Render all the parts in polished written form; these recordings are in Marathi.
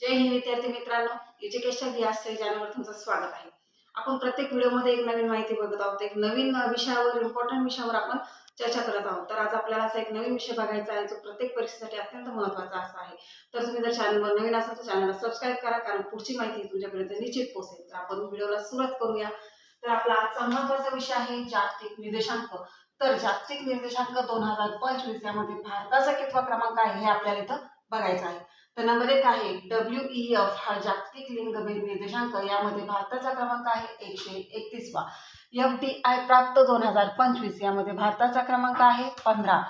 जय हिंद विद्यार्थी मित्रांनो, एज्युकेशन या चॅनलवर तुमचं स्वागत आहे। आपण प्रत्येक व्हिडिओमध्ये एक नवीन माहिती बघत आहोत, एक नवीन विषयावर, इम्पॉर्टंट विषयावर आपण चर्चा करत आहोत। तर आज आपल्याला असा एक नवीन विषय बघायचा आहे जो प्रत्येक परीक्षेसाठी अत्यंत महत्त्वाचा असा आहे। तर तुम्ही जर चॅनलवर नवीन असाल तर चॅनलला सबस्क्राइब करा, कारण पुढची माहिती तुमच्यापर्यंत निश्चित पोहोचेल। तर आपण व्हिडिओला सुरुवात करूया। तर आपला आजचा महत्त्वाचा विषय आहे जागतिक निर्देशांक। तर जागतिक निर्देशांक 2025 यामध्ये भारताचा कितवा क्रमांक आहे हे आपल्याला इथं बघायचं आहे। तर नंबर 1 आहे WEF हा जागतिक लिंगभेद निर्देशांक, यामध्ये भारताचा क्रमांक आहे 131वा। FDI प्राप्त 2025 यामध्ये भारताचा क्रमांक आहे 15।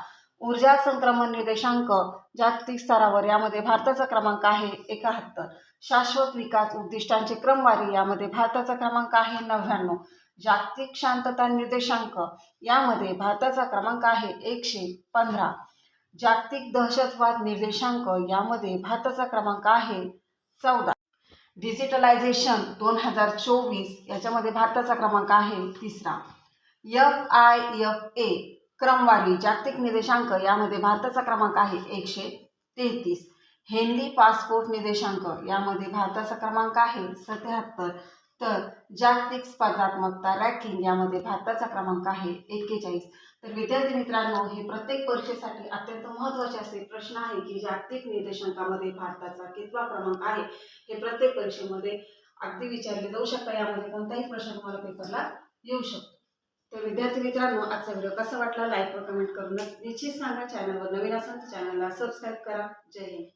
ऊर्जा संक्रमण निर्देशांक जागतिक स्तरावर यामध्ये भारताचा क्रमांक आहे 71। शाश्वत विकास उद्दिष्टांची क्रमवारी यामध्ये भारताचा क्रमांक आहे 99। जागतिक शांतता निर्देशांक यामध्ये भारताचा क्रमांक आहे 115। जागतिक दहशतवाद निर्देशांक यामध्ये भारताचा क्रमांक आहे 14। डिजिटलायझेशन 2024 याच्यामध्ये भारताचा क्रमांक आहे 3रा। FIFA क्रमवारी जागतिक निर्देशांक यामध्ये भारताचा क्रमांक आहे 133। हेनली पासपोर्ट निर्देशांक यामध्ये भारताचा क्रमांक आहे 77। तर जागतिक स्पर्धात्मकता रँकिंग यामध्ये भारताचा क्रमांक आहे 41। तर विद्यार्थी मित्रांनो, हे प्रत्येक परीक्षेसाठी अत्यंत महत्त्वाचे असे प्रश्न आहे की जागतिक निर्देशांकामध्ये भारताचा कितवा क्रमांक आहे हे प्रत्येक परीक्षेमध्ये अगदी विचारले जाऊ शकते। यामध्ये कोणताही प्रश्न तुम्हाला पेपरला येऊ शकतो। तर विद्यार्थी मित्रांनो, आजचा व्हिडिओ कसा वाटला लाईक व कमेंट करून निश्चित सांगा। चॅनलवर नवीन असाल तर चॅनलला सबस्क्राइब करा। जय हिंद।